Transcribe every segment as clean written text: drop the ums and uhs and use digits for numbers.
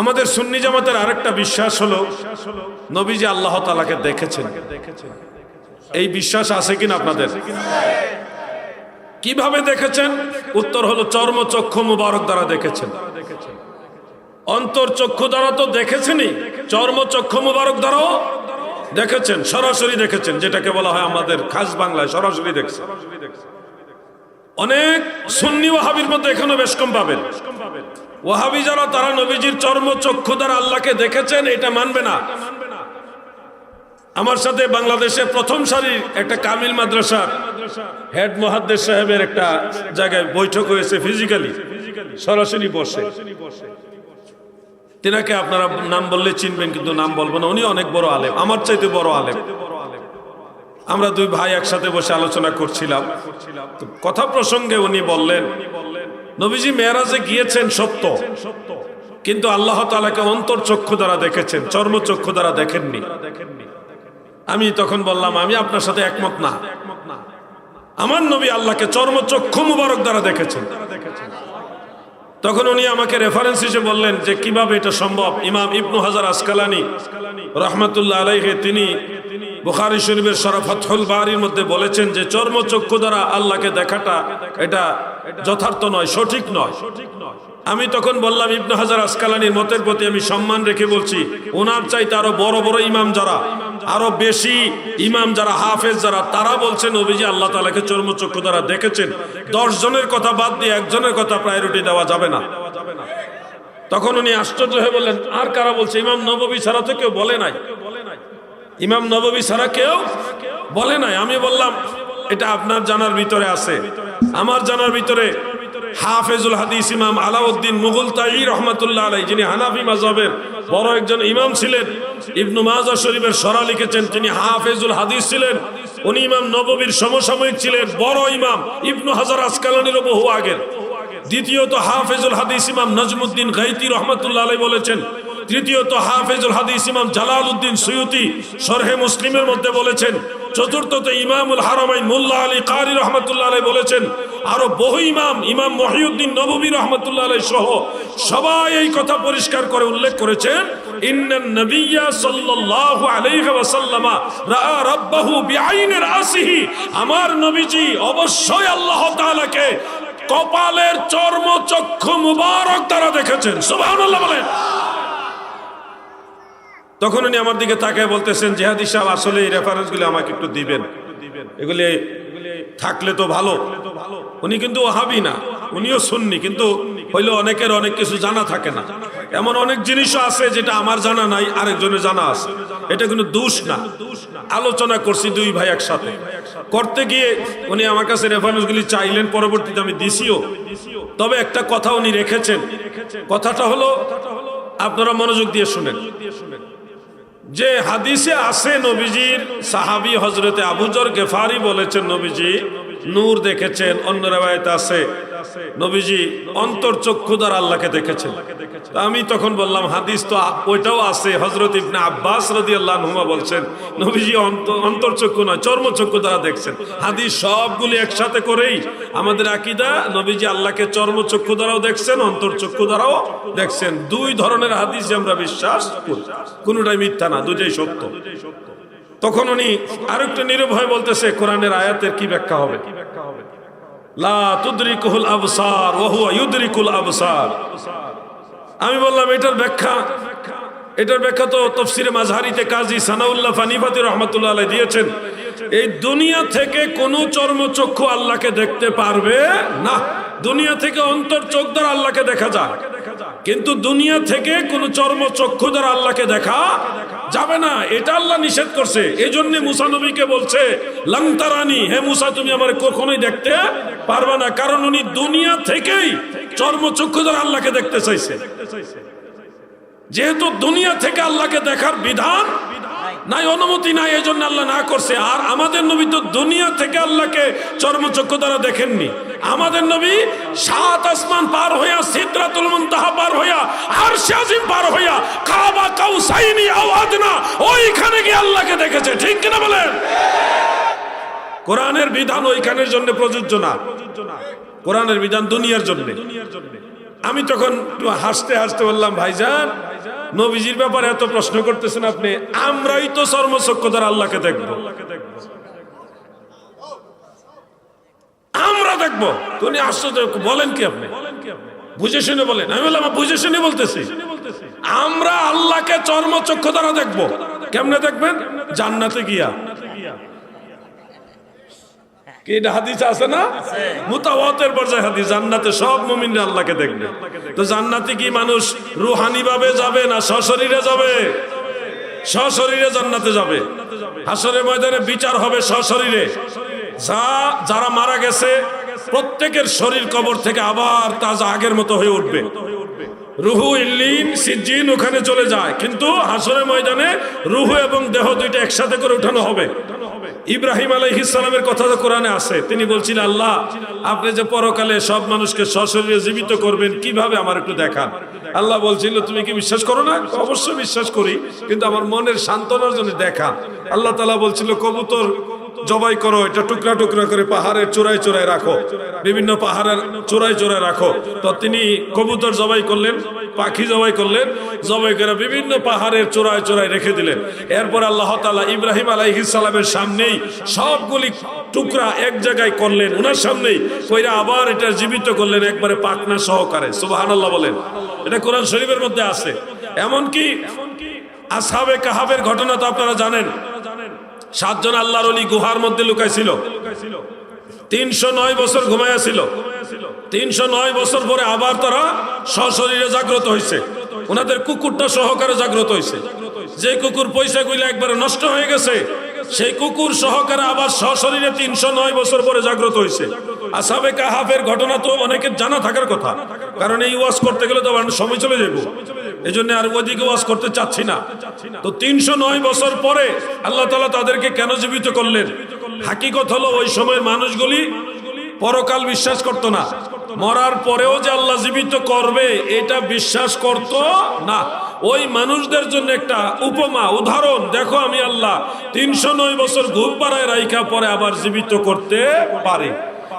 আমাদের সুন্নি জামাতের আরেকটা বিশ্বাস হলো নবীজি আল্লাহ তাআলাকে দেখেছেন। এই বিশ্বাস আছে কিনা আপনাদের? কিভাবে দেখেছেন? উত্তর হলো চর্মচক্ষু মুবারক দ্বারা দেখেছেন। অন্তরচক্ষু দ্বারা তো দেখেছেনই, চর্মচক্ষু মুবারক দ্বারাও দেখেছেন, সরাসরি দেখেছেন, যেটাকে বলা হয় আমাদের খাস বাংলায় সরাসরি দেখছেন। অনেক সুন্নি ওয়াহাবির মধ্যে এখনো বেশ কম পাবেন। ওয়াহাবি যারা, তারা নবীজির চর্মচক্ষু দ্বারা আল্লাহকে দেখেছেন এটা মানবে না। আমার সাথে বাংলাদেশে প্রথম সারির একটা কামিল মাদ্রাসার হেড মুহাদ্দিস সাহেবের একটা জায়গায় বৈঠক হয়েছে, ফিজিক্যালি সরাসরি বসে। তিনাকে আপনারা নাম বললে চিনবেন, কিন্তু নাম বলবো না। উনি অনেক বড় আলেম, আমার চাইতে বড় আলেম। আমরা দুই ভাই একসাথে বসে আলোচনা করছিলাম। কথা প্রসঙ্গে উনি বললেন, নবীজি মেরাজে গিয়েছেন সত্য, কিন্তু আল্লাহ তাআলাকে অন্তরচক্ষু দ্বারা দেখেছেন, চর্মচক্ষু দ্বারা দেখেননি। আমি তখন বললাম, আমি আপনার সাথে একমত না। আমার নবী আল্লাহকে চর্মচক্ষু মুবারক দ্বারা দেখেছেন। তখন উনি আমাকে রেফারেন্স হিসেবে বললেন যে কিভাবে এটা সম্ভব। ইমাম ইবনু হাজার আসকালানি রাহমাতুল্লাহ আলাইহি তিনি বুখারী শরীফের শরহ ফাতহুল বারীর মধ্যে বলেছেন যে চর্মচক্ষু দ্বারা আল্লাহকে দেখাটা এটা যথার্থ নয়, সঠিক নয়। আমি তখন বললাম, ইবনু হাজার আসকালানির মতের প্রতি আমি সম্মান রেখে বলছি, ওনার চাইতে আরো বড় বড় ইমাম যারা, আরো বেশি ইমাম যারা, হাফেজ যারা, তারা বলছেন নবীজি আল্লাহ তাআলাকে চর্মচক্ষু দ্বারা দেখেছেন। 10 জনের কথা বাদ দিয়ে একজনের কথা প্রায়োরিটি দেওয়া যাবে না। তখন উনি আশ্চর্য হয়ে বললেন, আর কারা বলছে? ইমাম নববী ছাড়া তো কেউ বলে নাই, ইমাম নববী ছাড়া কেউ বলে নাই। আমি বললাম, এটা আপনার জানার ভিতরে আছে, আমার জানার ভিতরে হাফেজুল হাদিস ইমাম আলাউদ্দিন মুগলতাই রহমাতুল্লাহ আলাইহি, যিনি হানাফি মাযহাবের বড় একজন ইমাম ছিলেন, ইবনু মাজাহ শরীফের শরহ লিখেছেন, তিনি হাফেজুল হাদিস ছিলেন। উনি ইমাম নববীর সমসাময়িক ছিলেন, বড় ইমাম ইবনু হাজার আসকালানিরও বহু আগের। দ্বিতীয়ত হাফেজুল হাদিস ইমাম নজমুদ্দিন গাইতি রহমাতুল্লাহ আলাইহি বলেছেন। তৃতীয়ত হাফেজুল হাদিস ইমাম জালালউদ্দিন সুয়ুতি শরহে মুসলিমের মধ্যে বলেছেন। চতুর্থত ইমামুল হারামাইন মোল্লা আলী কারি রহমাতুল্লাহ আলাইহি বলেছেন। আরো বহু ইমাম, ইমাম মহিউদ্দিন নববী রহমাতুল্লাহ আলাইহি সহ সবাই এই কথা পরিষ্কার করে উল্লেখ করেছেন, ইন্নান নবিয়্যা সাল্লাল্লাহু আলাইহি ওয়াসাল্লাম রাআ রাব্বাহু বিআইনি রাসিহি, আমার নবীজি অবশ্যই আল্লাহ তাআলাকে কপালের চর্মচক্ষু মুবারক দ্বারা দেখেছেন। সুবহানাল্লাহ বলেন। তখন উনি আমার দিকে তাকায় বলতেছেন, জিহাদি সাহেব আসলে এই রেফারেন্সগুলো আমাকে একটু দিবেন, এগুলি থাকলে তো ভালো। উনি কিন্তু ওয়াহাবি না, উনিও সুন্নি, কিন্তু হইলে অনেকের অনেক কিছু জানা থাকে না। এমন অনেক জিনিসও আছে যেটা আমার জানা নাই, আরেকজনের জানা আছে। এটা কিন্তু দোষ না। আলোচনা করছি দুই ভাই একসাথে, করতে গিয়ে উনি আমার কাছে রেফারেন্সগুলি চাইলেন, পরবর্তীতে আমি দিছিও। তবে একটা কথা উনি রেখেছেন, কথাটা হলো, আপনারা মনোযোগ দিয়ে শুনেন, যে হাদিসে আছে নবীজির সাহাবী হযরতে আবু যর গেফারি বলেছেন নবীজি নূর দেখেছেন। অন্য riwayat আছে নবীজি অন্তরচক্ষু দ্বারা আল্লাহকে দেখেছেন। আমি তখন বললাম, হাদিস তো ওইটাও আছে, হযরত ইবনে আব্বাস রাদিয়াল্লাহু আনহুমা বলছেন নবীজি অন্তরচক্ষু নয় চর্মচক্ষু দ্বারা দেখছেন। হাদিস সবগুলি একসাথে করেই আমাদের আকীদা, নবীজি আল্লাহকে চর্মচক্ষু দ্বারাও দেখছেন, অন্তরচক্ষু দ্বারাও দেখছেন। দুই ধরনের হাদিসে আমরা বিশ্বাস করি, কোনটাই মিথ্যা না, দুটোই সত্য। তখন উনি আরেকটা নির্ভয় বলতেছে, কোরআনের আয়াতের কি ব্যাখ্যা হবে? লা তুদরিকুল আবসার ওয়া হুয়া ইউদরিকুল আবসার। আমি বললাম, এটার ব্যাখ্যা তো তাফসীরে মাযহারিতে কাজী সানাউল্লাহ ফানিফাতি রাহমাতুল্লাহ আলাইহি দিয়েছেন। এই দুনিয়া থেকে কোন চর্মচক্ষু আল্লাহকে দেখতে পারবে না। দুনিয়া থেকে অন্তরচোখ দ্বারা আল্লাহকে দেখা যায়, কিন্তু দুনিয়া থেকে কোন চর্মচক্ষু দ্বারা আল্লাহকে দেখা যাবে না। এটা আল্লাহ নিষেধ করছে। এই জন্য মুসা নবীকে বলছে, লাং তারানি, হে মুসা তুমি আমারে কখনোই দেখতে পারবে না। কারণ উনি দুনিয়া থেকেই চর্মচক্ষু দ্বারা আল্লাহকে দেখতে চাইছে। যেহেতু দুনিয়া থেকে আল্লাহকে দেখার বিধান নাই, অনুমতি নাই, এই জন্য আল্লাহ না করছে। আর আমাদের নবী তো দুনিয়া থেকে আল্লাহকে চর্মচক্ষু দ্বারা দেখেননি। আমাদের নবী 7 আসমান পার হইয়া, সিদরাতুল মুনতাহা পার হইয়া, আরশে আজিম পার হইয়া, কাবা কাউসাইনি আও আদনা, ওইখানে গিয়ে আল্লাহকে দেখেছে। ঠিক কিনা বলেন? কোরআনের বিধান ওইখানের জন্য প্রযোজ্য না, কোরআনের বিধান দুনিয়ার জন্য। আমি তখন একটু হাসতে হাসতে বললাম, ভাইজান নবীজির ব্যাপারে এত প্রশ্ন করতেছেন আপনি, আমরাই তো চর্মচক্ষু দ্বারা আল্লাহকে দেখবো, আমরা দেখবো। তুমি আশ্চর্য, বলেন কি আপনি? বুঝে শুনে বলেন। আমি বললাম বুঝে শুনে বলতেছি, আমরা আল্লাহকে চর্মচক্ষু দ্বারা দেখবো। কেমনে দেখবেন? জান্নাতে গিয়া। কি এটা হাদিস আছে না? মুতাওয়াতির পর্যায়ে হাদিস, জান্নাতে সব মুমিনরা আল্লাহকে দেখবে। তো জান্নাতে কি মানুষ রুহানি ভাবে যাবে না সশরীরে যাবে? সশরীরে জান্নাতে যাবে। হাসরের ময়দানে বিচার হবে সশরীরে। যারা মারা গেছে প্রত্যেকের শরীর কবর থেকে আবার তাজা আগের মতো হয়ে উঠবে। রুহু ইল্লিন সিজ্জিন ওখানে চলে যায়, কিন্তু হাসরের ময়দানে রুহু এবং দেহ দুইটা একসাথে করে উঠানো হবে। ইব্রাহিম আলাইহিস সালামের কথা তো কোরআনে আছে। তিনি বলছিলেন, আল্লাহ আপনি যে পরকালে সব মানুষকে সশরীরে জীবিত করবেন, কিভাবে আমার একটু দেখান। আল্লাহ বলছিল, তুমি কি বিশ্বাস করো না? অবশ্যই বিশ্বাস করি, কিন্তু আমার মনের সান্ত্বনার জন্য দেখান। আল্লাহ তাআলা বলছিল, কবুতর জবাই করো, এটা টুকরা টুকরা করে পাহাড়ের চূড়ায় চূড়ায় রাখো, বিভিন্ন পাহাড়ের চূড়ায় চূড়ায় রাখো। তো তিনি কবুতর জবাই করলেন, পাখি জবাই করলেন, জবাই করে বিভিন্ন পাহাড়ের চূড়ায় চূড়ায় রেখে দিলেন। এরপর আল্লাহ তাআলা ইব্রাহিম আলাইহিস সালামের সামনেই সবগুলি টুকরা এক জায়গায় করলেন, ওনার সামনেই কইরা আবার এটা জীবিত করলেন একবারে পাখনা সহকারে। সুবহানাল্লাহ বলেন। এটা কোরআন শরীফের মধ্যে আছে। এমনকি আসহাবে কাহাফের ঘটনা তো আপনারা জানেন। 7 জন আল্লাহর ওলি গুহার মধ্যে লুকাইছিল, 309 বছর ঘুমাইয়াছিল। 309 বছর পরে আবার তারা সশরীরে জাগ্রত হয়েছে। ওনাদের কুকুরটা সহকারে জাগ্রত হয়েছে। যে কুকুর পয়সা কইলে একবারে নষ্ট হয়ে গেছে, সেই কুকুর সহকারে আবার সশরীরে 309 বছর পরে জাগ্রত হয়েছে। আসহাবে কাহাফের ঘটনা তো অনেকের জানা থাকার কথা, কারণ এই ওয়াজ করতে গেলে তো সময় চলে যাবো, এই জন্য আর ওইদিকে ওয়াজ করতে চাচ্ছি না। তো 309 বছর পরে আল্লাহ তাআলা তাদেরকে কেন জীবিত করলেন? হাকিকত হলো ওই সময়ের মানুষগুলি পরকাল বিশ্বাস করত না। মরার পরেও যে আল্লাহ জীবিত করবে এটা বিশ্বাস করত না। ওই মানুষদের জন্য একটা উপমা, উদাহরণ, দেখো আমি আল্লাহ 309 বছর ঘুম পাড়ায় রাইখা পরে আবার জীবিত করতে পারি।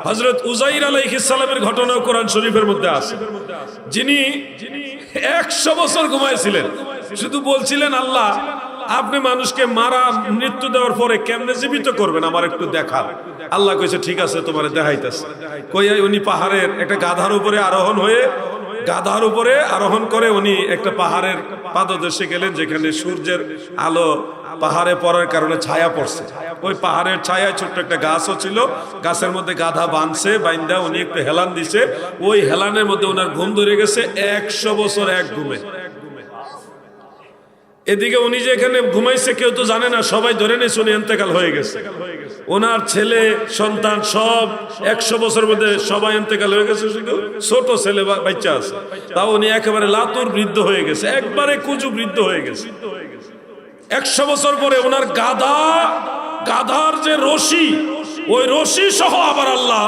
হযরত উযাইর আলাইহিস সালামের ঘটনা কোরআন শরীফের মধ্যে আছে। যিনি 100 বছর ঘুমাইছিলেন, শুধু বলছিলেন, আল্লাহ আপনি মানুষকে মারা মৃত্যু দেওয়ার পরে কেমনে জীবিত করবেন আমার একটু দেখা। আল্লাহ কইছে, ঠিক আছে তোমারে দেখাইতেছে। কইয়া উনি পাহাড়ের একটা গাধার উপরে আরোহণ করে উনি একটা পাহাড়ের পাদদেশে গেলেন, যেখানে সূর্যের আলো পাহাড়ে পড়ার কারণে ছায়া পড়ছে। ওই পাহাড়ের ছায়ায় ছোট্ট একটা গাছও ছিল, গাছের মধ্যে গাধা বাঁধছে, বাইন্দা উনি একটু হেলান দিছে। ওই হেলানের মধ্যে ওনার ঘুম ধরে গেছে 100 বছর এক ঘুমে। এদিকে উনি যে এখানে ঘুমাইছে কেউ তো জানে না, সবাই ধরে নিয়েছে উনি ইন্তেকাল হয়ে গেছে। ওনার ছেলে সন্তান সব 100 বছরের মধ্যে সবাই ইন্তেকাল হয়ে গেছে, শুধু ছোট ছেলে বাচ্চা আছে। তাও উনি একেবারে লাতুর বৃদ্ধ হয়ে গেছে, একবারে কুজু বৃদ্ধ হয়ে গেছে। 100 বছর পরে ওনার গাধার যে রশি, ওই রশি সহ আবার আল্লাহ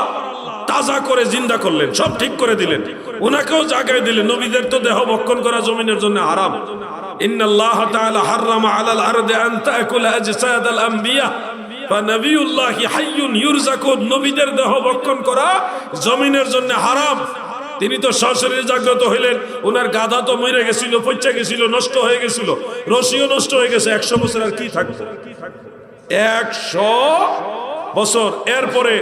তাজা করে জিন্দা করলেন, সব ঠিক করে দিলেন, ওনাকেও জাগায় দিলেন। নবীদের তো দেহ ভক্ষণ করা জমিনের জন্য হারাম। ইন্নাল্লাহ তাআলা হারামা আলাল আরদি আন তাকুলা আজসাদাল আমবিয়া ফানাবিয়ুল্লাহি হাইয়ুন ইউরযাকুন। নবীদের দেহ ভক্ষণ করা জমিনের জন্য হারাম। তিনি তো সশরীরে জাগ্রত হইলেন, ওনার গাধা তো মরে গেছিল, পচে গেছিল, নষ্ট হয়ে গেছিল, রশিও নষ্ট হয়ে গেছে। 100 বছর আর কি থাকতো? 100 বছর। এরপরে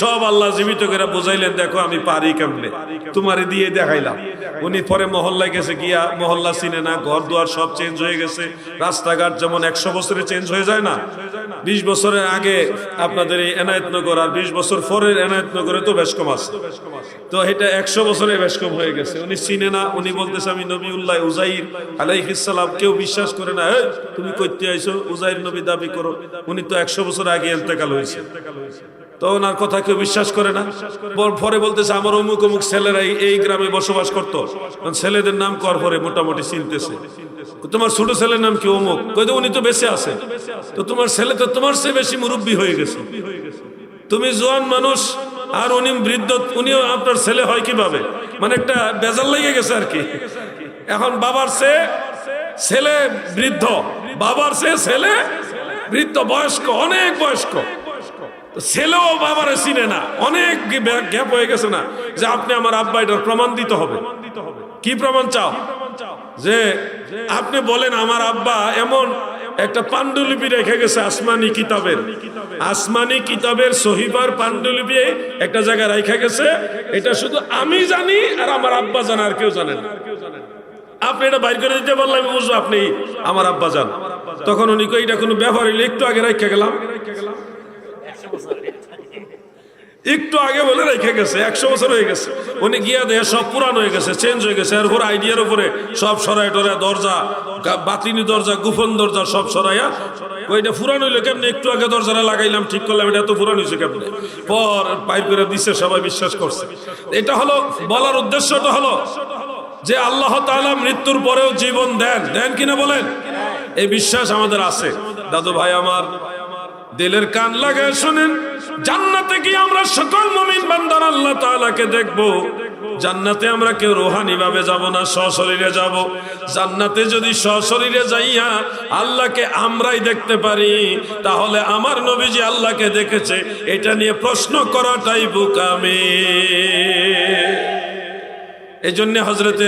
সব আল্লাহ জীবিত করে বুঝাইলেন, দেখো আমি পারি কেমনে, তোমারে দিয়ে দেখাইলাম। উনি পরে মহল্লায় গেছে, গিয়া মহল্লা চিনে না, ঘর দুয়ার সব চেঞ্জ হয়ে গেছে। রাস্তাঘাট যেমন 100 বছরে চেঞ্জ হয়ে যায় না, 20 বছরের আগে আপনাদের এই এনায়েতনগর আর 20 বছর পরের এনায়েতনগরে তো বেশ কম আছে। তো এটা 100 বছরে বেশ কম হয়ে গেছে। উনি চিনে না, উনি বলতেছে আমি নবীউল্লাহ উযাইর আলাইহিস সালাম। কেউ বিশ্বাস করে না, তুমি কইতে আইছো উযাইর নবী দাবি করো, উনি তো 100 বছর আগে ইন্তেকাল হয়েছে। তো ওনার কথা কেউ বিশ্বাস করে না। পরে বলতেছে আমার অমুক অমুক ছেলেরা এই গ্রামে বসবাস করতো, ছেলেদের নাম কর পরে মোটামুটি চিনতেছে। তোমার ছোট ছেলের নাম কি? অমুক। কইতে উনি তো বেঁচে আছে। তো তোমার ছেলে তো তোমার চেয়ে বেশি মুরব্বী হয়ে গেছে, তুমি জোয়ান মানুষ আর উনি বৃদ্ধ, উনিও আপনার ছেলে হয় কিভাবে? মানে একটা বেজাল লেগে গেছে আর কি। এখন বাবার চেয়ে ছেলে বৃদ্ধ, বাবার চেয়ে ছেলে বৃদ্ধ, বয়স্ক, অনেক বয়স্ক। ছেলেও বাবারে চিনে না, অনেক গ্যাপ হয়ে গেছে না যে আপনি আমার আব্বা, এটার প্রমাণ দিতে হবে। কি প্রমাণ চাও? যে আপনি বলেন আমার আব্বা এমন একটা পাণ্ডুলিপি রেখে গেছে আসমানি কিতাবের সহিফার পাণ্ডুলিপি একটা জায়গায় রেখে গেছে, এটা শুধু আমি জানি আর আমার আব্বা জানে, আর কেউ জানে না। আপনি এটা বাইর করে দিতে পারলে আমি বুঝবো আপনি আমার আব্বা জান। তখন উনি কই এটা কোনো ব্যাপার হইলে একটু আগে রেখে গেলাম, একটু আগে বলে রেখে গেছে, 100 বছর হয়ে গেছে। উনি গিয়া দেয় সব পুরান হয়ে গেছে, চেঞ্জ হয়ে গেছে। এরপর আইডিয়ার উপরে সব সরাই টরাই, দরজা বাতিনি দরজা গোপন দরজা সব সরাইয়া ওইটা পুরান হইলো কেমনে, একটু আগে দরজাটা লাগাইলাম ঠিক করলাম, এটা এত পুরান হয়েছে কেমনে, পর বাইর করে দিচ্ছে, সবাই বিশ্বাস করছে। এটা হলো বলার উদ্দেশ্যটা হলো যে আল্লাহ তাআলা মৃত্যুর পরেও জীবন দেন কিনা বলেন, এই বিশ্বাস আমাদের আছে। দাদু ভাই আমার, দিলের কান লাগায় শুনেন, জান্নাতে কি আমরা সকল মুমিন বান্দার আল্লাহ তাআলাকে দেখব। জান্নাতে আমরা কেউ রূহানি ভাবে যাব না, সশরীরে যাব। জান্নাতে যদি সশরীরে যাইয়া আল্লাহকে আমরাই দেখতে পারি, তাহলে আমার নবীজি আল্লাহকে দেখেছে এটা নিয়ে প্রশ্ন করাটাই বোকামি। এই জন্য হযরতে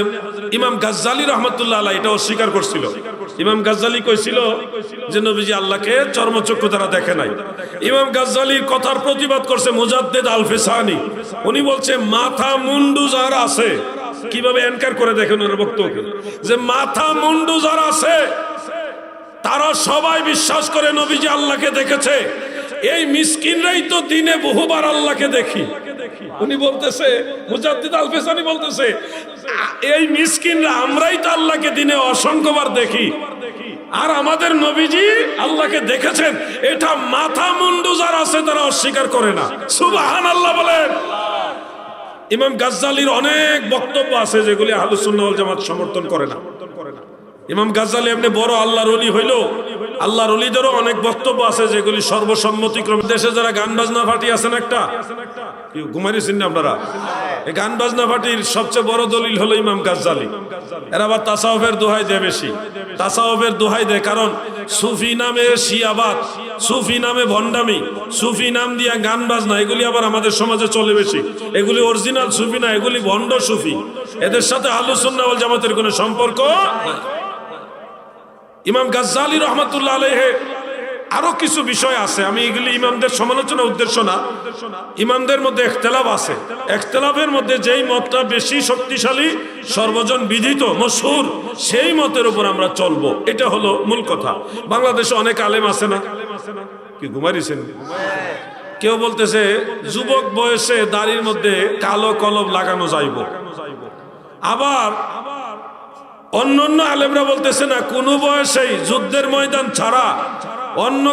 ইমাম গাজ্জালী রাহমাতুল্লাহ আলাইহি এটা অস্বীকার করছিল। ইমাম গাজ্জালী কইছিল যে নবীজি আল্লাহকে চর্মচক্ষু দ্বারা দেখে নাই। ইমাম গাজ্জালীর কথার প্রতিবাদ করছে মুজাদ্দিদ আল ফিসানি। উনি বলছে মাথা মুন্ডু যারা আছে, কিভাবে এনকার করে দেখেন ওর বক্তব্যকে, যে মাথা মুন্ডু যারা আছে তারা সবাই বিশ্বাস করে নবীজি আল্লাহকে দেখেছে। এই মিসকিনরাই তো দিনে বহুবার আল্লাহকে দেখি। উনি বলতেছে, মুজাদ্দিদ আল ফিসানি বলতেছে, এই মিসকিনরা আমরাই তো আল্লাহকে দিনে অসংখ্যবার দেখি, আর আমাদের নবীজি আল্লাহকে দেখেছেন এটা মাথা মুন্ডু যারা আছে তারা অস্বীকার করে না। সুবহানাল্লাহ বলেন। ইমাম গাজ্জালীর অনেক বক্তব্য আছে যেগুলি আহলুস সুন্নাহ ওয়াল জামাত সমর্থন করে না। ইমাম গাজ্জালী এমনি বড় আল্লাহর ওলি হইল, আল্লাহর ওলিদেরও অনেক বক্তব্য আছে যেগুলি সর্বসম্মতিক্রমে। দেশে যারা গান বাজনা পার্টি আছেন, একটা ঘুমাইছেন না আপনারা, এই গান বাজনা পার্টির সবচেয়ে বড় দলিল হলো ইমাম গাজ্জালী। এরা আবার তাসাউফের দোহাই দেয় বেশি, তাসাউফের দোহাই দেয়, কারণ সুফি নামে শিয়াবাদ, সুফি নামে ভণ্ডামি, সুফি নাম দিয়া গান বাজনা, এগুলি আবার আমাদের সমাজে চলে বেশি। এগুলি অরিজিনাল সুফি না, এগুলি ভণ্ড সুফি। এদের সাথে আহলুস সুন্নাহ ওয়াল জামাতের কোনো সম্পর্ক নাই। ইমাম গাজ্জালী রহমাতুল্লাহ আলাইহি আরো কিছু বিষয় আছে, আমি এগুলি ইমামদের সমালোচনা উদ্দেশ্য না, ইমামদের মধ্যে ইখতিলাফ আছে। ইখতিলাফের মধ্যে যেই মতটা বেশি শক্তিশালী, সর্বজন বিদিত মশহুর, সেই মতের উপর আমরা চলবো, এটা হলো মূল কথা। বাংলাদেশে অনেক আলেম আছে না, কি ঘুমাইছেন? কেউ বলতেছে যুবক বয়সে দাড়ির মধ্যে কালো কলম লাগানো যাইব, আবার অন্য আলেমরা বলতেছে না, কোন বয়সেই যুদ্ধের ময়দান ছাড়া অন্য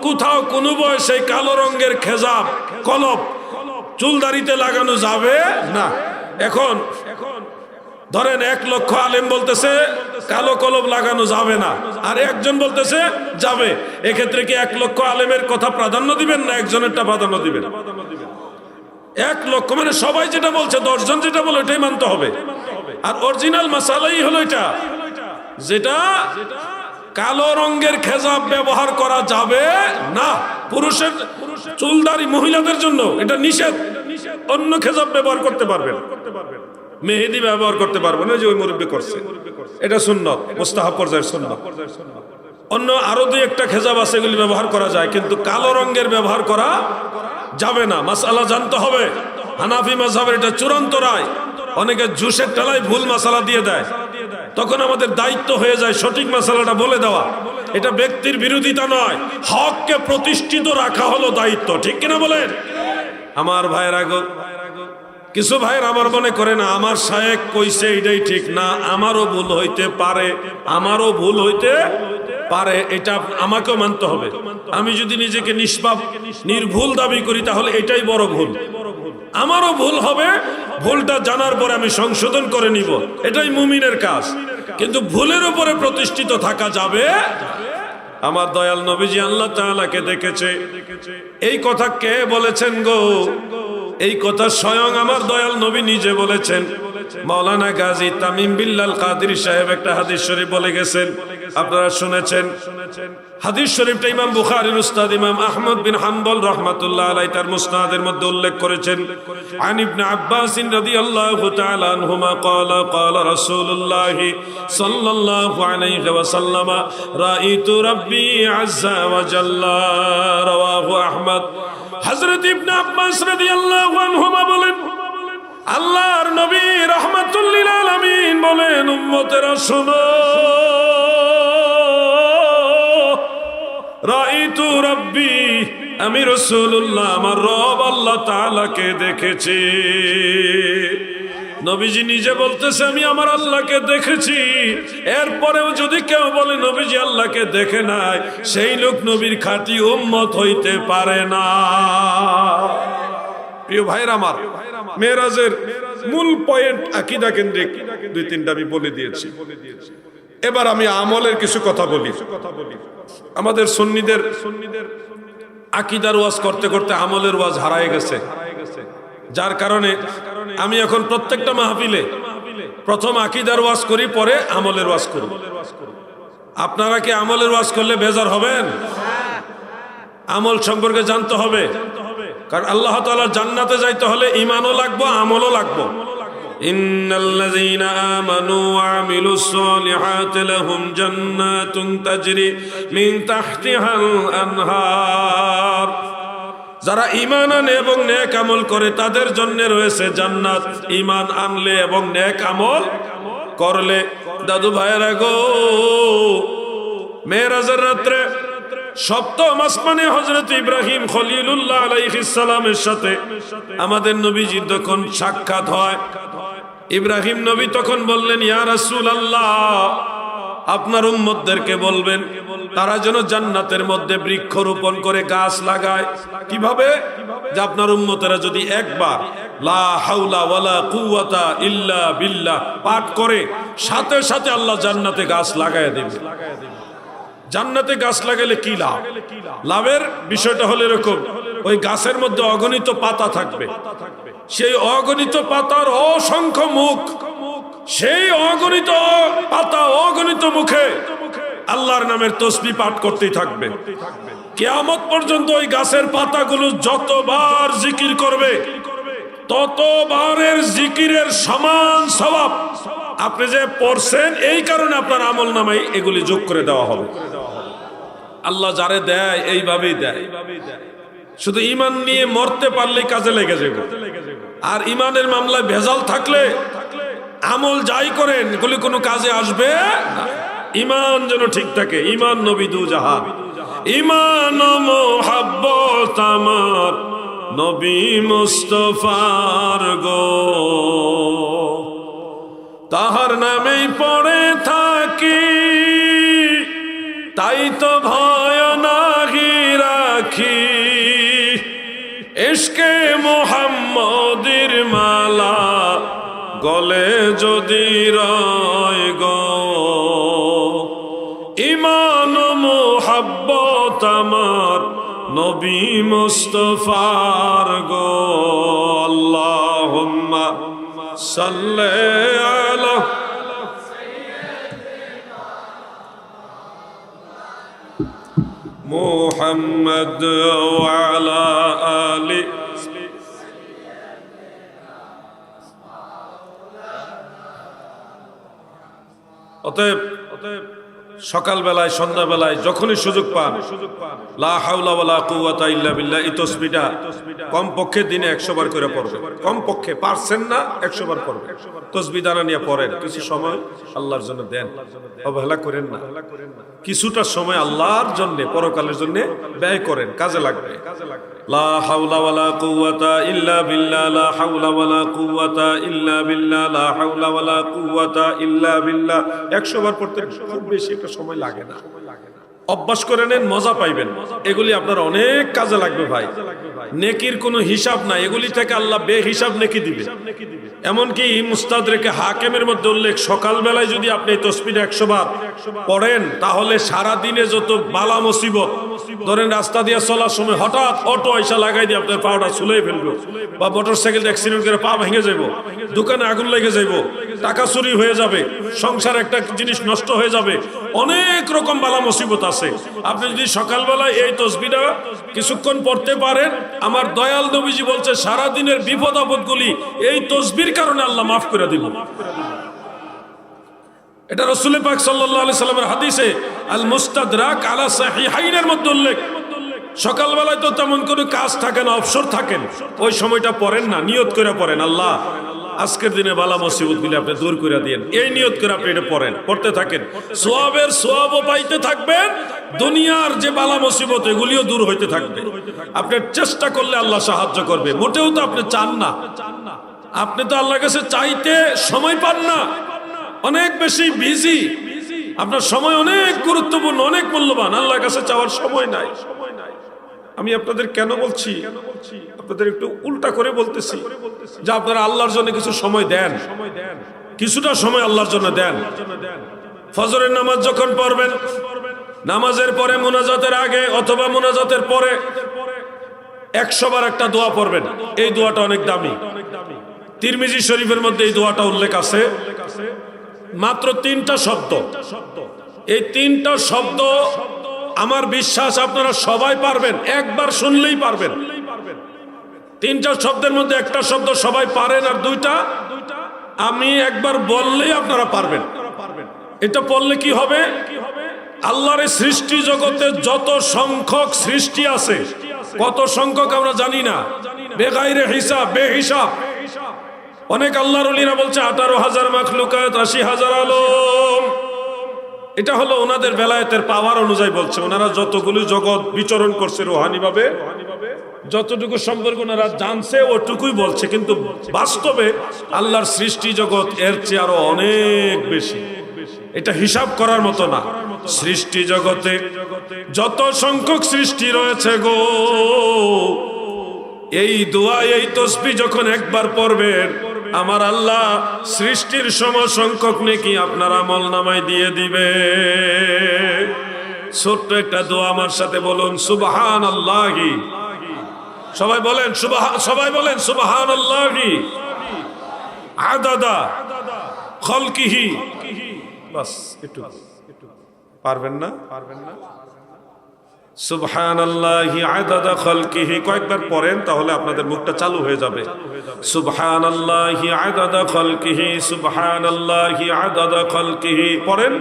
কোথাও কোন বয়সে কালো রঙের খেজাব কলব চুল দাড়িতে লাগানো যাবে না। এখন ধরেন 1 লক্ষ আলেম বলতেছে কালো কলব লাগানো যাবে না, আর একজন বলতেছে যাবে। এক্ষেত্রে কি 1 লক্ষ আলেমের কথা প্রাধান্য দিবেন না একজনেরটা প্রাধান্য দিবেন? 1 লক্ষ মানে সবাই যেটা বলছে, 10 জন যেটা বলে ওইটাই মানতে হবে। আর অরিজিনাল মাসালাই হলো এটা, যেটা কালো রঙের খেজাব ব্যবহার করা যাবে না। পুরুষের চুলদারি, মহিলাদের জন্য এটা নিষেধ। অন্য খেজাব ব্যবহার করতে পারবেন, মেহেদি ব্যবহার করতে পারবেন না, যে ওই মুরব্বি করছে, এটা সুন্নত, মুস্তাহাব পর্যায়ের সুন্নত। অন্য আরো 2-1টা খেজাব আছে, এগুলি ব্যবহার করা যায়, কিন্তু কালো রঙের ব্যবহার করা যাবে না। মাসআলা জানতে হবে। হানাফি মাযহাবের এটা চূড়ান্ত রায়। অনেকে জুসের টালায় ভুল মাসালা দিয়ে দেয়, তখন আমাদের দায়িত্ব হয়ে যায় সঠিক মাসালাটা বলে দেওয়া। এটা ব্যক্তির বিরোধিতা নয়, হককে প্রতিষ্ঠিত রাখা হলো দায়িত্ব, ঠিক কিনা বলেন? আমার ভাইয়েরা গো, কিছু ভাইয়ের আমার মনে করে না আমার শায়েখ কইছে এটাই ঠিক না, আমারও ভুল হইতে পারে, আমারও ভুল হইতে পারে, এটা আমাকেও মানতে হবে। আমি যদি নিজেকে নিষ্পাপ নির্ভুল দাবি করি তাহলে এটাই বড় ভুল। আমারও ভুল হবে, ভুলটা জানার পরে আমি সংশোধন করে নিব, এটাই মুমিনের কাজ। কিন্তু ভুলের উপরে প্রতিষ্ঠিত থাকা যাবে। আমার দয়াল নবীজি আল্লাহ তাআলাকে দেখেছে, এই কথা কে বলেছেন গো? এই কথা স্বয়ং আমার দয়াল নবী নিজে বলেছেন। মাওলানা গাজী তামিম বিল্লাল কাদেরী সাহেব একটা হাদিস শরীফ বলে গেছেন, আপনারা শুনেছেন। হাদিস শরীফটা ইমাম বুখারীর উস্তাদ ইমাম আহমদ বিন হাম্বল রাহমাতুল্লাহ আলাইহি তার মুসনাদের মধ্যে উল্লেখ করেছেন। আন ইবনে আব্বাস রাদিয়াল্লাহু তাআলা আনহুমা ক্বালা ক্বালা রাসূলুল্লাহ সাল্লাল্লাহু আলাইহি ওয়াসাল্লাম রাআইতু রাব্বি আযজা ওয়া জাল্লা, রাওয়াহু আহমদ। হযরত ইবনে আব্বাস রাদিয়াল্লাহু আনহুমা বলেন, আল্লাহর নবী রাহমাতুল লিল আলামিন বলেন, উম্মতেরা শোনো, রাআইতু রাব্বি, আমি রাসূলুল্লাহ আমার রব আল্লাহ তাআলাকে দেখেছি। নবীজি নিজে বলতেছে আমি আমার আল্লাহকে দেখেছি। এরপরেও যদি কেউ বলে নবীজি আল্লাহকে দেখে নাই, সেই লোক নবীর খাঁটি উম্মত হইতে পারে না। প্রিয় ভাইরা আমার, মেরাজের মূল পয়েন্ট আকীদা কেন্দ্রিক দুই তিনটা আমি বলে দিয়েছি। এবার আমি আমলের কিছু কথা বলি। আমাদের সুন্নিদের আকীদার ওয়াজ করতে করতে আমলের ওয়াজ হারায় গেছে, যার কারণে আমি এখন প্রত্যেকটা মাহফিলে প্রথম আকীদার ওয়াজ করি, পরে আমলের ওয়াজ করি। আপনারা কি আমলের ওয়াজ করলে বেজার হবেন? আমল সম্পর্কে জানতে হবে, কারণ আল্লাহ তাআলার জান্নাতে যাইতে হলে ঈমানও লাগবে, আমলও লাগবে। ইন্নাল্লাযীনা আমানু ওয়া আমিলুস সালিহাতি লাহুম জান্নাতুন তাজরি মিন তাহতিহাল আনহার। যারা ঈমান আনে এবং নেক আমল করে তাদের জন্য রয়েছে জান্নাত, ঈমান আনলে এবং নেক আমল করলে। দাদু ভাইয়েরা গো, মেরাজের রাত্রে সপ্তম আসমানে হযরত ইব্রাহিম খলিলুল্লাহ আলাইহিস সালামের সাথে আমাদের নবীজির যখন সাক্ষাৎ হয়, ইব্রাহিম নবী তখন বললেন, ইয়া রাসূলুল্লাহ, আপনার উম্মতদেরকে বলবেন তারা যেন জান্নাতের মধ্যে বৃক্ষ রোপণ করে গাছ লাগায়। কিভাবে? যে আপনার উম্মতেরা যদি একবার লা হাওলা ওয়ালা কুওয়াতা ইল্লা বিল্লাহ পাঠ করে, সাথে সাথে আল্লাহ জান্নাতে গাছ লাগায় দেবে। জান্নাতে গাছ লাগালে কি লাভ? লাভের বিষয়টা হলো এরকম, ওই গাছের মধ্যে অগণিত পাতা থাকবে, সেই অগণিত পাতার অসংখ্য মুখ, সেই অগণিত পাতা অগণিত মুখে আল্লাহর নামের তাসবিহ পাঠ করতেই থাকবে। কিয়ামত পর্যন্ত ওই গাছের পাতাগুলো যতবার জিকির করবে, ততবারের জিকিরের সমান সওয়াব আপনি যে পড়ছেন, এই কারণে আপনার আমল নামায় এগুলি যোগ করে দেওয়া হবে। আল্লাহ যারে দেয় এইভাবেই দেয়। শুধু ঈমান নিয়ে মরতে পারলেই কাজে লেগে যাবে। আর ঈমানের মামলায় ভেজাল থাকলে আমল যাই করেন এগুলি কোনো কাজে আসবে না। ঈমান যেন ঠিক থাকে। ঈমান নবী দু জাহান, ঈমান ও মুহাব্বত আমার নবী মুস্তাফার গো, তাহার নামেই পড়ে থাকি, তাই তো ভয় নাহি রাখি। ইশকে মুহাম্মদের মালা গলে যদি রয় গো, ঈমান ও মুহাব্বত আমার নবী মুস্তাফার গো। আল্লাহুম্মা সাল্লি আলা মুহাম্মদ ওয়া আলা আলি। অতএব সকালবেলায় সন্ধ্যাবেলায় যখনই সুযোগ পান লা হাওলা ওয়ালা কুওয়াতা ইল্লা বিল্লাহ এই তাসবিহটা কমপক্ষে দিনে 100 বার করে পড়বেন। কমপক্ষে পারছেন না 100 বার পড়বেন। তাসবিহ দানা নিয়ে পড়েন, কিছু সময় আল্লাহর জন্য দেন, অবহেলা করেন না। কিছুটা সময় আল্লাহর জন্য, পরকালের জন্য ব্যয় করেন, কাজে লাগবে। লা হাওলা ওয়ালা কুওয়াতা ইল্লা বিল্লাহ, লা হাওলা ওয়ালা কুওয়াতা ইল্লা বিল্লাহ, লা হাওলা ওয়ালা কুওয়াতা ইল্লা বিল্লাহ 100 বার পড়তে খুব বেশি একটা সময় লাগে না। অভ্যাস করে নেন, মজা পাইবেন। এগুলি আপনার অনেক কাজে লাগবে ভাই। নেকির কোনো হিসাব নাই, এগুলি থেকে আল্লাহ বেহিসাব নেকি দিবে। এমনকি মুস্তাদরেকে হাকিমের মধ্যে উল্লেখ, সকালবেলায় যদি আপনি তসবিহ 100 বার পড়েন তাহলে সারা দিনে যত বালা মুসিবত, ধরেন রাস্তা দিয়ে চলার সময় হঠাৎ অটো এসে লাগাই দিয়ে আপনার পাটা ছুলে ফেলবো, বা মোটরসাইকেল অ্যাক্সিডেন্ট করে পা ভেঙে যাইব, দোকানে আগুন লেগে যাইব, টাকা চুরি হয়ে যাবে, সংসার একটা জিনিস নষ্ট হয়ে যাবে, অনেক রকম বালা মুসিবত আছে। আপনি যদি সকালবেলায় এই তসবিহটা কিছুক্ষণ পড়তে পারেন, আমার দয়াল নবীজি বলছে সারা দিনের বিপদ আপদগুলি এই তসবির কারণে আল্লাহ মাফ করে দিব। এটা রাসূল পাক সাল্লাল্লাহু আলাইহি সাল্লামের হাদিসে আল মুস্তাদরাক আলা সাহিহাইনের মধ্যে উল্লেখ। সকালবেলায় তো তেমন কোনো কাজ থাকে না, অবসর থাকেন, ওই সময়টা পড়েন না, নিয়ত করে পড়েন, আল্লাহ আজকের দিনে বালা মুসিবতগুলি আপনি দূর করে দিয়েন, এই নিয়ত করে আপনি এটা পড়েন, পড়তে থাকেন, সওয়াবের সওয়াবও পাইতে থাকবেন, দুনিয়ার যে বালা মুসিবত এগুলিও দূর হইতে থাকবে। আপনি চেষ্টা করলে আল্লাহ সাহায্য করবে। মোটেও তো আপনি চান না, আপনি তো আল্লাহর কাছে চাইতে সময় পান না, অনেক বেশি বিজি, আপনার সময় অনেক গুরুত্বপূর্ণ, অনেক মূল্যবান, আল্লাহর কাছে চাওয়ার সময় নাই। আমি আপনাদের কেন বলছি, আপনাদের একটু উল্টা করে বলতেছি যে আপনারা আল্লাহর জন্য কিছু সময় দেন, কিছুটা সময় আল্লাহর জন্য দেন। ফজরের নামাজ যখন পড়বেন, নামাজের পরে মুনাজাতের আগে অথবা মুনাজাতের পরে 100 বার একটা দোয়া পড়বেন। এই দোয়াটা অনেক দামি, তিরমিজি শরীফের মধ্যে এই দোয়াটা উল্লেখ আছে। মাত্র 3টা শব্দ, এই 3টা শব্দ আমার বিশ্বাস আপনারা সবাই পারবেন, একবার শুনলেই পারবেন। 3টা শব্দের মধ্যে একটা শব্দ সবাই পারেন, আর 2টা আমি একবার বললেই আপনারা পারবেন। এটা পড়লে কি হবে, আল্লাহর সৃষ্টি জগতে যত সংখ্যক সৃষ্টি আছে, কত সংখ্যক আমরা জানি না, বেগাইরে হিসাব, বেহিসাব। অনেক আল্লাহর ওলিরা বলছে 18,000 মাখলুকাত, 80,000 আলম। এটা হলো ওনাদের বেলায়েতের পাওয়ার অনুযায়ী বলছে। ওনারা যতগুলো জগৎ বিচরণ করছে রুহানি ভাবে, যতটুকু সম্পর্ক ওনারা জানছে ওটুকুই বলছে, কিন্তু বাস্তবে আল্লাহর সৃষ্টি জগৎ এর চেয়ে আরো অনেক বেশি। এটা হিসাব করার মতো না। সৃষ্টি জগতে যত সংখ্যক সৃষ্টি রয়েছে গো, এই দোয়া, এই তসবিহ যখন একবার পড়বেন, আমার আল্লাহ সৃষ্টির সমসংখ্যক নেকি আপনার আমলনামায় দিয়ে দিবে। ছোট্ট একটা দোয়া আমার সাথে বলুন, সুবহানাল্লাহি। সবাই বলেন সবাই বলেন সুবহানাল্লাহি আদাদা খালকিহি। বাস একটু পারবেন না, সুবহানাল্লাহি আদাদা খালকিহি কয়েকবার পড়েন, তাহলে আপনাদের মুখটা চালু হয়ে যাবে। সুবহানাল্লাহি আদাদা খালকিহি, সুবহানাল্লাহি আদাদা খালকিহি পড়েন।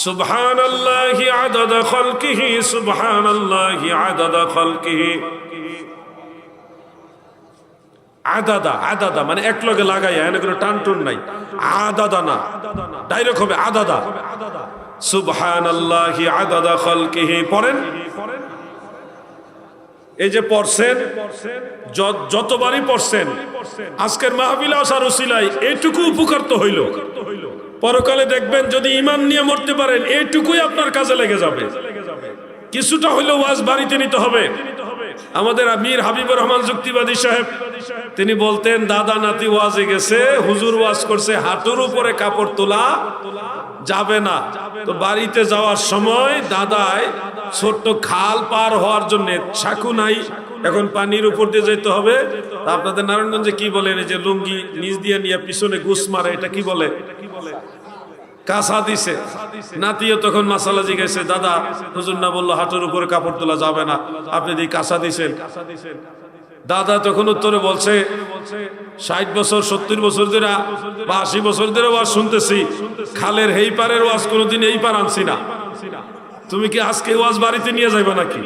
সুবহানাল্লাহি আদাদা খালকিহি, সুবহানাল্লাহি আদাদা খালকিহি। আদাদা, আদাদা মানে এক লগে লাগাইয়া, এনে কোনো টানটুন নাই, আদাদা না, ডাইরেক্ট হবে আদাদা। সুবহানাল্লাহি আদাদা খালকিহি পড়েন। এই যে পড়ছেন, যতবারই পড়ছেন, আজকের মাহফিলে আসার উসিলায় এইটুকু উপকার তো হইল। পরকালে দেখবেন যদি ঈমান নিয়ে মরতে পারেন, এইটুকুই আপনার কাজে লেগে যাবে। কিছুটা হইলেও ওয়াজ বাড়িতে নিতে হবে। আমাদের আমির হাবিবুর রহমান যুক্তিবাদী সাহেব তিনি বলতেন, দাদা নাতি ওয়াজে গেছে, হুজুর ওয়াজ করছে হাঁটুর উপরে কাপড় তোলা যাবে না। তো বাড়িতে যাওয়ার সময় দাদায় ছোট্ট খাল পার হওয়ার জন্য ছাকু নাই, এখন পানির উপর দিয়ে যেতে হবে। আপনাদের নারায়ণগঞ্জে কি বলেন, এই যে লুঙ্গি নিচ দিয়ে নিয়ে পিছনে গুস মারে, এটা কি বলে? কাঁচা দিছে। নাতিও তখন মাসালা জিজ্ঞাসা, দাদা হুজুর না বললো হাঁটুর উপরে কাপড় তোলা যাবে না, আপনি দিয়ে কাঁচা দিছেন? দাদা তখন উত্তরে বলছে, 60 বছর 70 বছর ধরে বা 80 বছর ধরে ওয়াজ শুনতেছি, খালের এই পারের ওয়াজ কোনোদিন এই পার আনছি না, তুমি কি আজকে ওয়াজ বাড়িতে নিয়ে যাবে নাকি?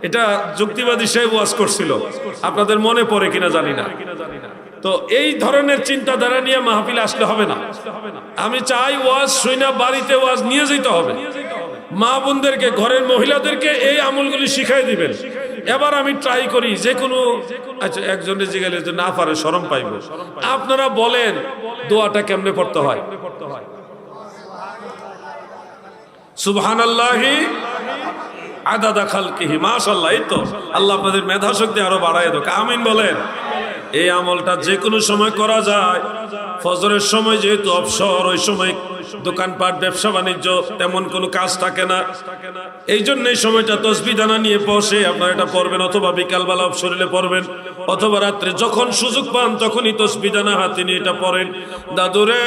এটা যুক্তিবাদী সাহেব ওয়াজ করছিল, আপনাদের মনে পড়ে কিনা জানি না। তো এই ধরনের চিন্তাধারা নিয়ে মাহফিলে আসলে হবে না। আমি চাই ওয়াজ শুইনা বাড়িতে ওয়াজ নিয়ে যেতে হবে। মা বোনদেরকে, ঘরের মহিলাদেরকে এই আমলগুলি শিখাই দিবেন। এবার আমি ট্রাই করি যে কোনো, আচ্ছা একজনের জিজ্ঞাসা যদি না পারে শরম পাইব, আপনারা বলেন দোয়াটা কেমনে পড়তে হয়? সুবহানাল্লাহি আদাদা খালকিহি। মাশাআল্লাহ, এই তো আল্লাহ আপনাদের মেধা শক্তি আরো বাড়ায় দেখ, আমিন বলেন। এই আমলটা যে কোনো সময় করা যায়। ফজরের সময় যেহেতু অবসর, ওই সময় দোকানপাট ব্যবসা বাণিজ্য তেমন কোনো কাজ থাকে না, এই জন্য এই সময়টা তসবিহ দানা নিয়ে বসে আপনারা এটা পড়বেন, অথবা বিকালবেলা অবসরে পড়বেন, অথবা রাত্রে যখন সুযোগ পান তখনই তসবিহ দানা হাতে নিয়ে এটা পড়েন। দাদুরে,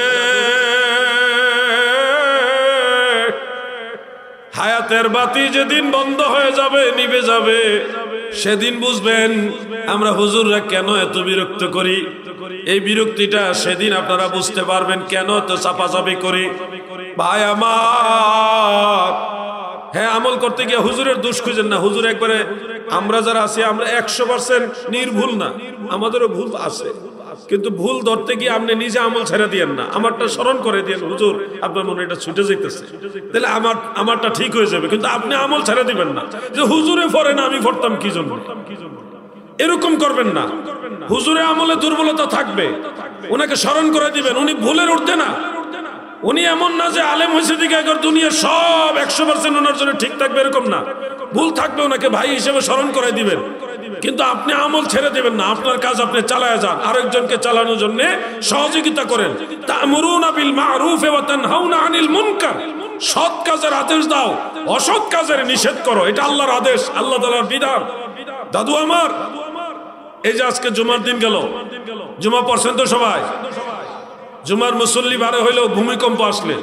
হায়াতের বাতি যেদিন বন্ধ হয়ে যাবে, নিভে যাবে, সেদিন বুঝবেন আমরা হুজুররা কেন এত বিরক্ত করি। এই বিরক্তিটা সেদিন আপনারা বুঝতে পারবেন কেন এত চাপাচাপি করি। ভাই আমার, হ্যাঁ, আমল করতে গিয়ে হুজুরের দোষ খুঁজেন না। হুজুর একবারে, আমরা যারা আছি আমরা 100% নির্ভুল না, আমাদেরও ভুল আছে, কিন্তু ভুল ধরতে গিয়ে আপনি নিজে আমল ছেড়ে দিয়েন না, আমারটা স্মরণ করে দিয়েন। হুজুর আপনার মনে এটা ছুটে যেতেছে, তাহলে আমারটা ঠিক হয়ে যাবে, কিন্তু আপনি আমল ছেড়ে দিবেন না যে হুজুরে পড়ে না আমি পড়তাম কি জন্য, এরকম করবেন না। হুজুরে আমলে দুর্বলতা থাকবে, ওনাকে স্মরণ করে দিবেন। উনি ভুলের উঠতে না, উনি এমন না যে আলেম হয়েছে দিকে একবার দুনিয়া সব 100% ওনার জন্য ঠিক থাকবে, এরকম না। ভুল থাকবে, ওনাকে ভাই হিসেবে স্মরণ করে দিবেন, কিন্তু আপনি আমল ছেড়ে দিবেন না। আপনার কাজ আপনি চালায় যান, আরেকজনকে চালানোর জন্য সহযোগিতা করেন। তা'মুরুনা বিল মা'রুফ ওয়া তানহাউনা আনিল মুনকার, সৎ কাজের আদেশ দাও, অসৎ কাজের নিষেধ করো, এটা আল্লাহর আদেশ, আল্লাহ তাআলার বিধান। দাদু আমার, এই যে আজকে জুমার দিন গেল, জুমা পড়ছেন তো সবাই? জুমার মুসল্লি বারে হইলেও ভূমিকম্প আসলে,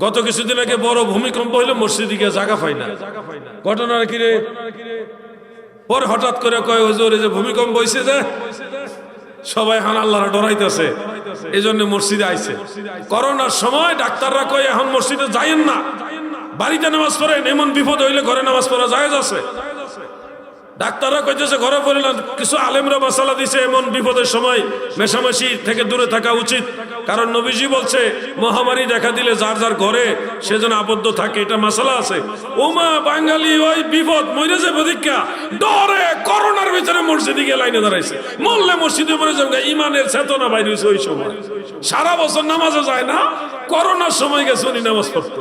গত কিছুদিন আগে বড় ভূমিকম্প হইলে মসজিদে গিয়ে জায়গা পাই না। ঘটনা কি রে? পরে হঠাৎ করে কয় হুজুর এই যে ভূমিকম্প হইছে, যে সবাই হান আল্লাহর ডরাইতেছে, এই জন্য মসজিদে আইছে। করোনার সময় ডাক্তাররা কয় এখন মসজিদে যাইয়েন না, বাড়িতে নামাজ পড়েন, এমন বিপদ হইলে ঘরে নামাজ পড়া জায়েজ আছে। ডাক্তাররা কইতেছে ঘরে পড়লেন, কিছু আলেমরা মাসালা দিছে এমন বিপদের সময় মেশামেশি থেকে দূরে থাকা উচিত, কারণ নবীজি বলছে মহামারী দেখা দিলে যার যার ঘরে সেজন্য আবদ্ধ থাকে, এটা মাসালা আছে। ওমা বাঙালি ওই বিপদ মরে যাবে দীক্ষা ডরে করোনার ভিতরে মসজিদে গিয়ে লাইনে দাঁড়াইছে, মরলে মসজিদে মরে যাবে, ইমানের চেতনা বাইরে হয়েছে। ওই সময় সারা বছর নামাজও যায় না, করোনার সময় গেছে উনি নামাজ পড়তো।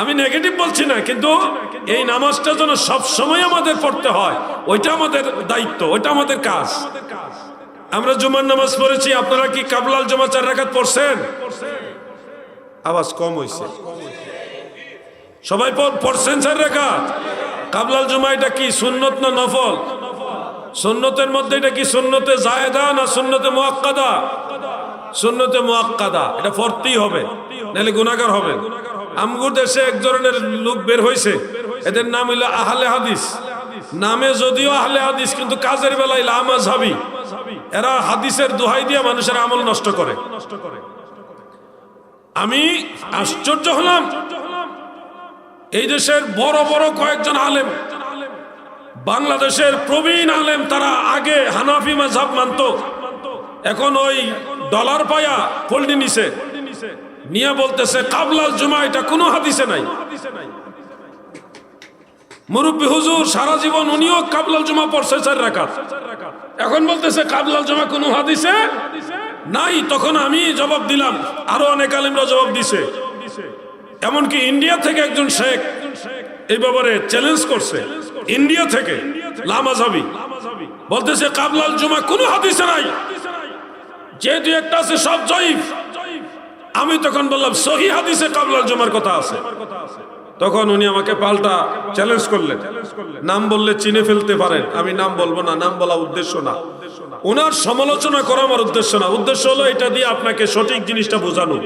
আমি নেগেটিভ বলছি না, কিন্তু এই নামাজটা যেন সব সময় আমাদের পড়তে হয়, ওইটা আমাদের দায়িত্ব, ওইটা আমাদের কাজ। আমরা জুমার নামাজ পড়েছি, আপনারা কি কাবলাল জুমা 4 রাকাত পড়ছেন? আওয়াজ কম হইছে, সবাই পড়ছেন 4 রাকাত? কাবলাল জুমা এটা কি সুন্নত না নফল? সুন্নতের মধ্যে এটা কি সুন্নতে জায়েদা না সুন্নতে মুআক্কাদা? সুন্নতে মুআক্কাদা, এটা পড়তেই হবে, নাহলে গুনাহগার হবে। আমগুর দেশে এক ধরনের লোক বের হয়েছে, এদের নাম হইল আহলে হাদিস। নামে যদিও আহলে হাদিস, কিন্তু কাজের বেলায় লামাযহাবী। এরা হাদিসের দোহাই দিয়ে মানুষের আমল নষ্ট করে। আমি আশ্চর্য হলাম, এই দেশের বড় বড় কয়েকজন আলেম, বাংলাদেশের প্রবীণ আলেম, তারা আগে হানাফি মাযহাব মানত, এখন ওই ডলার পায়া পল্টি নিছে, নিয়ে বলতেছে কাবলাল জুমা এটা কোনো হাদিসে নাই। মুরব্বী হুজুর সারা জীবন উনিও কাবলাল জুমা পড়ছে 4 রাকাত, এখন বলতেছে কাবলাল জুমা কোনো হাদিসে নাই। তখন আমি জবাব দিলাম, আরো অনেক আলেমরা জবাব দিছে, এমনকি ইন্ডিয়া থেকে একজন শেখ এই ব্যাপারে চ্যালেঞ্জ করছে, ইন্ডিয়া থেকে লামাযহাবী, বলতেছে কাবলাল জুমা কোনো হাদিসে নাই, যেহেতু একটা আছে সব জয়ীফ। আমি তখন বললাম সহিহ হাদিসে কাবলাল জুমার কথা আছে। তখন উনি আমাকে পাল্টা চ্যালেঞ্জ করলেন, নাম বললে চিনে ফেলতে পারেন, আমি নাম বলবো না, নাম বলা উদ্দেশ্য না, ওনার সমালোচনা করা আমার উদ্দেশ্য না, উদ্দেশ্য হলো এটা দিয়ে আপনাকে সঠিক জিনিসটা বোঝানো।